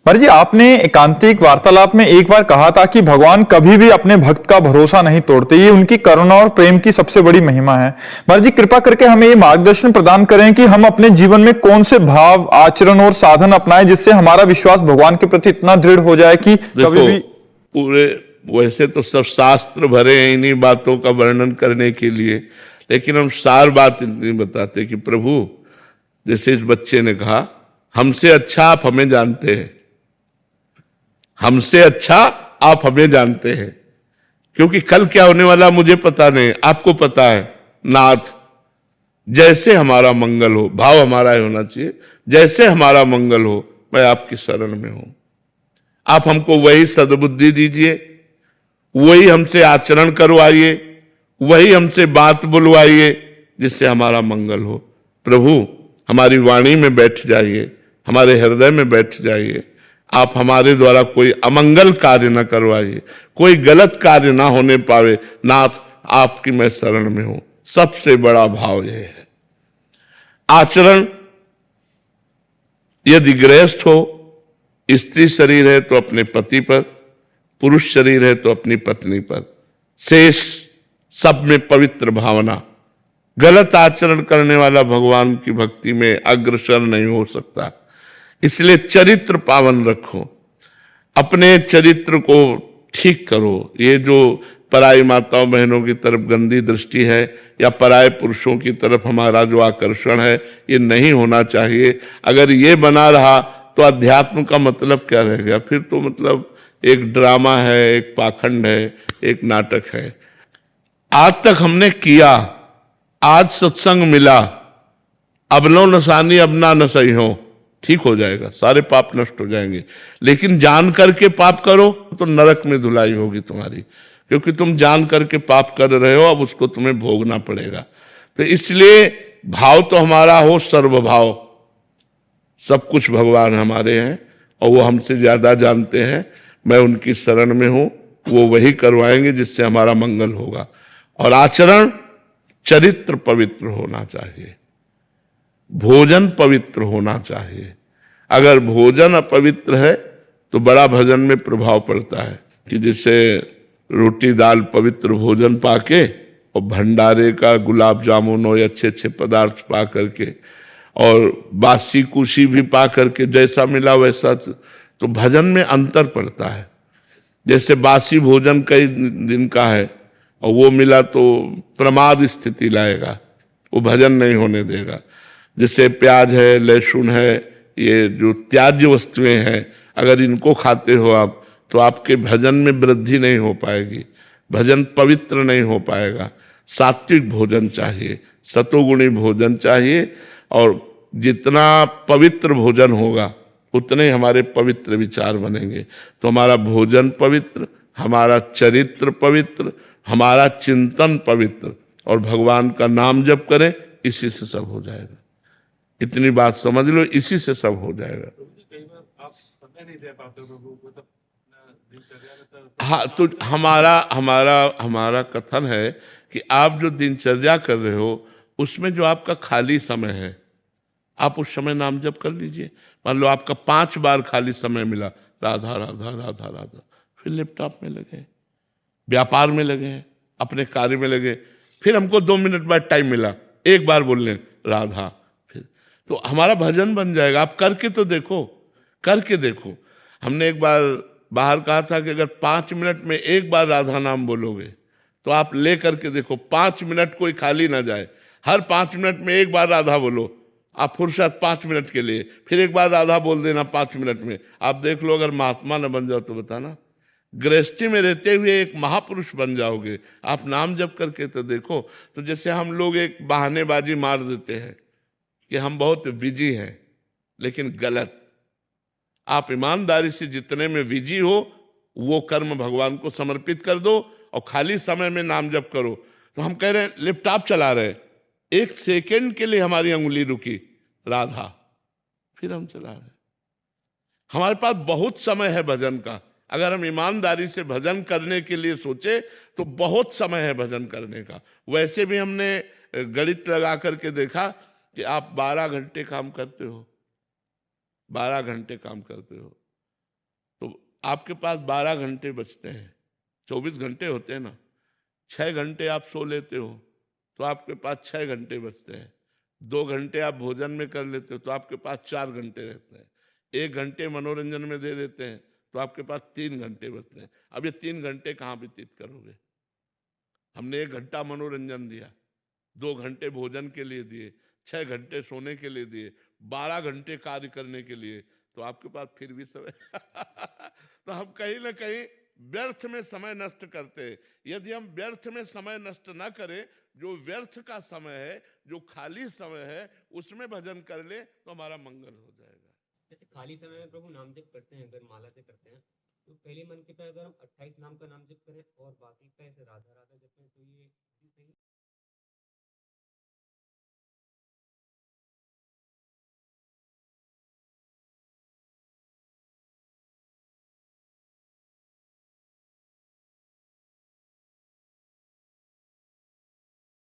पर जी आपने एकांतिक वार्तालाप में एक बार कहा था कि भगवान कभी भी अपने भक्त का भरोसा नहीं तोड़ते। ये उनकी करुणा और प्रेम की सबसे बड़ी महिमा है। महाराज जी कृपा करके हमें ये मार्गदर्शन प्रदान करें कि हम अपने जीवन में कौन से भाव, आचरण और साधन अपनाएं जिससे हमारा विश्वास भगवान के प्रति इतना दृढ़ हो जाए कि कभी देखो भी। पूरे वैसे तो सब शास्त्र भरे हैं इन्हीं बातों का वर्णन करने के लिए, लेकिन हम सार बात इतनी बताते कि प्रभु, जैसे इस बच्चे ने कहा, हमसे अच्छा आप हमें जानते हैं, हमसे अच्छा आप हमें जानते हैं, क्योंकि कल क्या होने वाला मुझे पता नहीं, आपको पता है। नाथ, जैसे हमारा मंगल हो, भाव हमारा ही होना चाहिए, जैसे हमारा मंगल हो मैं आपकी शरण में हूं। आप हमको वही सद्बुद्धि दीजिए, वही हमसे आचरण करवाइए, वही हमसे बात बुलवाइए जिससे हमारा मंगल हो। प्रभु, हमारी वाणी में बैठ जाइए, हमारे हृदय में बैठ जाइए। आप हमारे द्वारा कोई अमंगल कार्य न करवाइए, कोई गलत कार्य ना होने पावे। नाथ, आपकी मैं शरण में हूं। सबसे बड़ा भाव यह है। आचरण, यदि गृहस्थ हो, स्त्री शरीर है तो अपने पति पर, पुरुष शरीर है तो अपनी पत्नी पर, शेष सब में पवित्र भावना। गलत आचरण करने वाला भगवान की भक्ति में अग्रसर नहीं हो सकता। इसलिए चरित्र पावन रखो, अपने चरित्र को ठीक करो। ये जो पराई माताओं बहनों की तरफ गंदी दृष्टि है या पराये पुरुषों की तरफ हमारा जो आकर्षण है, ये नहीं होना चाहिए। अगर ये बना रहा तो अध्यात्म का मतलब क्या रह गया? फिर तो मतलब एक ड्रामा है, एक पाखंड है, एक नाटक है। आज तक हमने किया, आज सत्संग मिला, अब लो नसानी अब ना नसई हो, ठीक हो जाएगा, सारे पाप नष्ट हो जाएंगे। लेकिन जान करके पाप करो तो नरक में धुलाई होगी तुम्हारी, क्योंकि तुम जान करके पाप कर रहे हो, अब उसको तुम्हें भोगना पड़ेगा। तो इसलिए भाव तो हमारा हो सर्वभाव, सब कुछ भगवान हमारे हैं और वो हमसे ज्यादा जानते हैं। मैं उनकी शरण में हूं, वो वही करवाएंगे जिससे हमारा मंगल होगा। और आचरण, चरित्र पवित्र होना चाहिए, भोजन पवित्र होना चाहिए। अगर भोजन अपवित्र है तो बड़ा भजन में प्रभाव पड़ता है कि जैसे रोटी दाल पवित्र भोजन पाके और भंडारे का गुलाब जामुन और अच्छे अच्छे पदार्थ पा करके और बासी कुशी भी पा करके जैसा मिला वैसा, तो भजन में अंतर पड़ता है। जैसे बासी भोजन कई दिन का है और वो मिला तो प्रमाद स्थिति लाएगा, वो भजन नहीं होने देगा। जैसे प्याज है, लहसुन है, ये जो त्याज्य वस्तुएं हैं, अगर इनको खाते हो आप तो आपके भजन में वृद्धि नहीं हो पाएगी, भजन पवित्र नहीं हो पाएगा। सात्विक भोजन चाहिए, सतोगुणी भोजन चाहिए, और जितना पवित्र भोजन होगा उतने हमारे पवित्र विचार बनेंगे। तो हमारा भोजन पवित्र, हमारा चरित्र पवित्र, हमारा चिंतन पवित्र, और भगवान का नाम जप करें, इसी से सब हो जाएगा। इतनी बात समझ लो, इसी से सब हो जाएगा। कई बार आप समय नहीं दे पाते हो प्रभु को, तब दिनचर्या में हाँ, तो हमारा हमारा हमारा कथन है कि आप जो दिनचर्या कर रहे हो उसमें जो आपका खाली समय है, आप उस समय नाम जप कर लीजिए। मान लो आपका 5 बार खाली समय मिला, राधा राधा राधा राधा, फिर लैपटॉप में लगे, व्यापार में लगे, अपने कार्य में लगे। फिर हमको 2 मिनट बाद टाइम मिला, एक बार बोल लें राधा, फिर तो हमारा भजन बन जाएगा। आप करके तो देखो, करके देखो। हमने एक बार बाहर कहा था कि अगर 5 मिनट में एक बार राधा नाम बोलोगे तो आप ले करके देखो, 5 मिनट कोई खाली ना जाए। हर 5 मिनट में एक बार राधा बोलो, आप फुर्सत 5 मिनट के लिए, फिर एक बार राधा बोल देना 5 मिनट में। आप देख लो, अगर महात्मा न बन जाओ तो बताना, गृहस्थी में रहते हुए एक महापुरुष बन जाओगे। आप नाम जप करके तो देखो। तो जैसे हम लोग एक बहानेबाजी मार देते हैं कि हम बहुत बिजी हैं, लेकिन गलत। आप ईमानदारी से जितने में बिजी हो वो कर्म भगवान को समर्पित कर दो और खाली समय में नाम जप करो। तो हम कह रहे हैं लैपटॉप चला रहे, 1 सेकंड के लिए हमारी अंगुली रुकी, राधा, फिर हम चला रहे। हमारे पास बहुत समय है भजन का। अगर हम ईमानदारी से भजन करने के लिए सोचे तो बहुत समय है भजन करने का। वैसे भी हमने गणित लगा करके देखा कि आप 12 घंटे काम करते हो, 12 घंटे काम करते हो, आपके पास 12 घंटे बचते हैं, 24 घंटे होते हैं ना, 6 घंटे आप सो लेते हो तो आपके पास 6 घंटे बचते हैं, 2 घंटे आप भोजन में कर लेते हो तो आपके पास 4 घंटे रहते हैं, 1 घंटे मनोरंजन में दे देते हैं तो आपके पास 3 घंटे बचते हैं। अब ये 3 घंटे कहाँ व्यतीत करोगे? हमने 1 घंटा मनोरंजन दिया, 2 घंटे भोजन के लिए दिए, 6 घंटे सोने के लिए दिए, 12 घंटे कार्य करने के लिए, तो आपके पास फिर भी समय तो हम कहीं ना कहीं व्यर्थ में समय नष्ट करते हैं। यदि हम व्यर्थ में समय नष्ट ना करें, जो व्यर्थ का समय है, जो खाली समय है, उसमें भजन कर ले तो हमारा मंगल हो जाएगा। जैसे खाली समय में प्रभु नाम जप करते हैं, अगर माला से करते हैं, तो पहले मन के पे अगर हम 28 नाम का नाम जप करें और बाकी पे ऐसे राधा राधा जपें, तो ये सही